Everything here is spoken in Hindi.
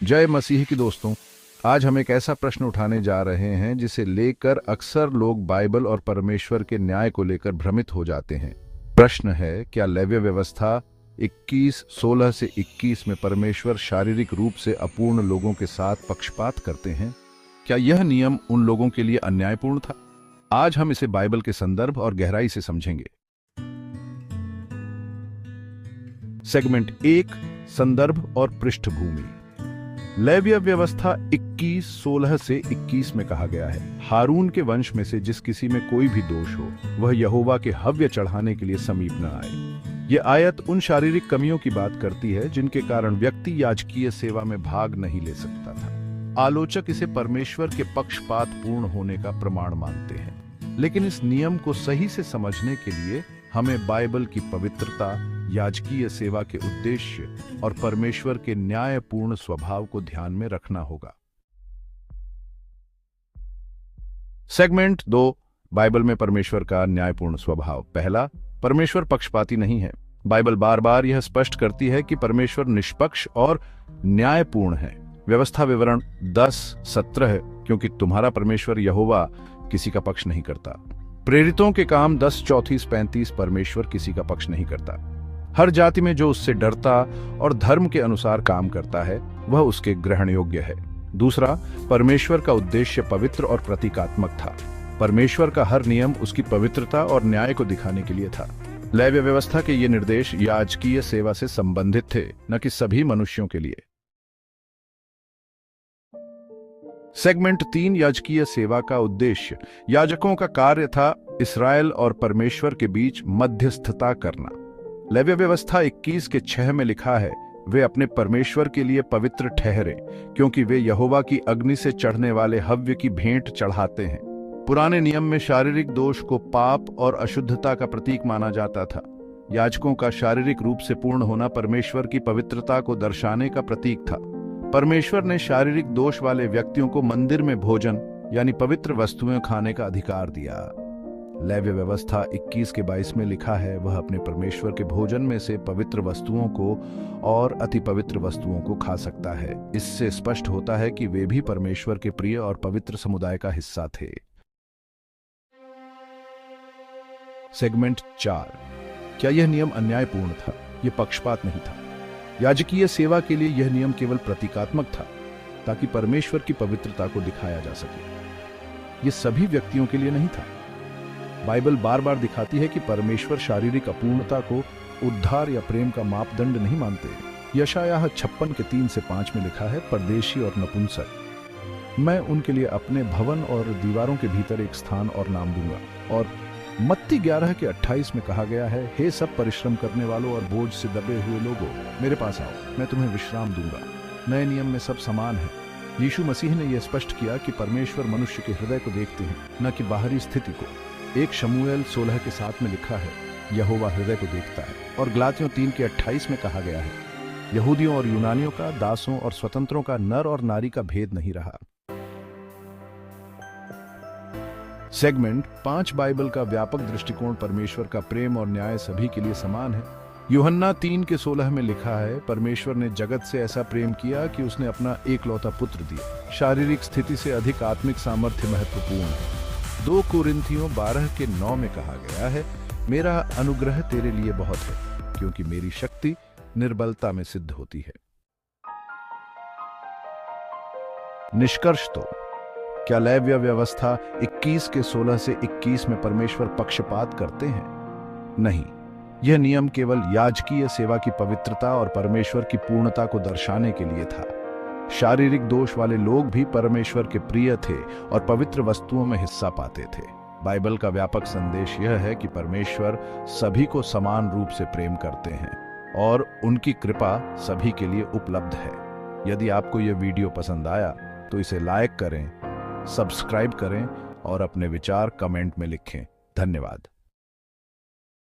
जय मसीह की दोस्तों। आज हम एक ऐसा प्रश्न उठाने जा रहे हैं जिसे लेकर अक्सर लोग बाइबल और परमेश्वर के न्याय को लेकर भ्रमित हो जाते हैं। प्रश्न है, क्या लेव्य व्यवस्था 21:16 से 21 में परमेश्वर शारीरिक रूप से अपूर्ण लोगों के साथ पक्षपात करते हैं? क्या यह नियम उन लोगों के लिए अन्यायपूर्ण था? आज हम इसे बाइबल के संदर्भ और गहराई से समझेंगे। सेगमेंट 1, संदर्भ और पृष्ठभूमि। लेव्य व्यवस्था 21:16 से 21 में कहा गया है, हारून के वंश में से जिस किसी में कोई भी दोष हो वह यहोवा के हव्य चढ़ाने के लिए समीप न आए। यह आयत उन शारीरिक कमियों की बात करती है जिनके कारण व्यक्ति याजकीय सेवा में भाग नहीं ले सकता था। आलोचक इसे परमेश्वर के पक्षपात पूर्ण होने का प्रमाण मानते हैं, लेकिन इस नियम को सही से समझने के लिए हमें बाइबल की पवित्रता, याजकीय सेवा के उद्देश्य और परमेश्वर के न्यायपूर्ण स्वभाव को ध्यान में रखना होगा। सेगमेंट 2, बाइबल में परमेश्वर का न्यायपूर्ण स्वभाव। पहला, परमेश्वर पक्षपाती नहीं है। बाइबल बार बार यह स्पष्ट करती है कि परमेश्वर निष्पक्ष और न्यायपूर्ण है। व्यवस्था विवरण 10:17 है, क्योंकि तुम्हारा परमेश्वर यहोवा किसी का पक्ष नहीं करता। प्रेरितों के काम 10:34-35, परमेश्वर किसी का पक्ष नहीं करता। हर जाति में जो उससे डरता और धर्म के अनुसार काम करता है वह उसके ग्रहण योग्य है। दूसरा, परमेश्वर का उद्देश्य पवित्र और प्रतीकात्मक था। परमेश्वर का हर नियम उसकी पवित्रता और न्याय को दिखाने के लिए था। लेव्य व्यवस्था के ये निर्देश याजकीय सेवा से संबंधित थे, न कि सभी मनुष्यों के लिए। सेगमेंट 3, याजकीय सेवा का उद्देश्य। याजकों का कार्य था इस्राएल और परमेश्वर के बीच मध्यस्थता करना। लेव्य व्यवस्था 21:6 में लिखा है, वे अपने परमेश्वर के लिए पवित्र ठहरे, क्योंकि वे यहोवा की अग्नि से चढ़ने वाले हव्य की भेंट चढ़ाते हैं। पुराने नियम में शारीरिक दोष को पाप और अशुद्धता का प्रतीक माना जाता था। याजकों का शारीरिक रूप से पूर्ण होना परमेश्वर की पवित्रता को दर्शाने का प्रतीक था। परमेश्वर ने शारीरिक दोष वाले व्यक्तियों को मंदिर में भोजन यानी पवित्र वस्तुएं खाने का अधिकार दिया। लेव्य व्यवस्था 21:22 में लिखा है, वह अपने परमेश्वर के भोजन में से पवित्र वस्तुओं को और अति पवित्र वस्तुओं को खा सकता है। इससे स्पष्ट होता है कि वे भी परमेश्वर के प्रिय और पवित्र समुदाय का हिस्सा थे। सेगमेंट 4, क्या यह नियम अन्यायपूर्ण था? यह पक्षपात नहीं था। याजकीय सेवा के लिए यह नियम केवल प्रतीकात्मक था, ताकि परमेश्वर की पवित्रता को दिखाया जा सके। यह सभी व्यक्तियों के लिए नहीं था। बाइबल बार बार दिखाती है कि परमेश्वर शारीरिक अपूर्णता को उद्धार या प्रेम का मापदंड नहीं मानते। यशायाह 56:3-5 में लिखा है, परदेशी और नपुंसक मैं उनके लिए अपने भवन और दीवारों के भीतर एक स्थान और नाम दूंगा। और मत्ती 11:28 में कहा गया है, हे सब परिश्रम करने वालों और बोझ से दबे हुए लोगों, मेरे पास आओ, मैं तुम्हें विश्राम दूंगा। नए नियम में सब समान है। यीशु मसीह ने यह स्पष्ट किया कि परमेश्वर मनुष्य के हृदय को देखते हैं, न कि बाहरी स्थिति को। 1 शमूएल 16:7 में लिखा है, यहोवा हृदय को देखता है। और गलातियों 3:28 में कहा गया है, यहूदियों और यूनानियों का, दासों और स्वतंत्रों का, नर और नारी का भेद नहीं रहा। सेगमेंट 5, बाइबल का व्यापक दृष्टिकोण। परमेश्वर का प्रेम और न्याय सभी के लिए समान है। यूहन्ना 3:16 में लिखा है, परमेश्वर ने जगत से ऐसा प्रेम किया कि उसने अपना एकलौता पुत्र दिया। शारीरिक स्थिति से अधिक आत्मिक सामर्थ्य महत्वपूर्ण है। 2 कोरिन्थियों 12:9 में कहा गया है, मेरा अनुग्रह तेरे लिए बहुत है, क्योंकि मेरी शक्ति निर्बलता में सिद्ध होती है। निष्कर्ष तो, क्या लेव्य व्यवस्था 21:16 से 21 में परमेश्वर पक्षपात करते हैं? नहीं। यह नियम केवल याजकीय सेवा की पवित्रता और परमेश्वर की पूर्णता को दर्शाने के लिए था। शारीरिक दोष वाले लोग भी परमेश्वर के प्रिय थे और पवित्र वस्तुओं में हिस्सा पाते थे। बाइबल का व्यापक संदेश यह है कि परमेश्वर सभी को समान रूप से प्रेम करते हैं और उनकी कृपा सभी के लिए उपलब्ध है। यदि आपको यह वीडियो पसंद आया तो इसे लाइक करें, सब्सक्राइब करें और अपने विचार कमेंट में लिखें। धन्यवाद।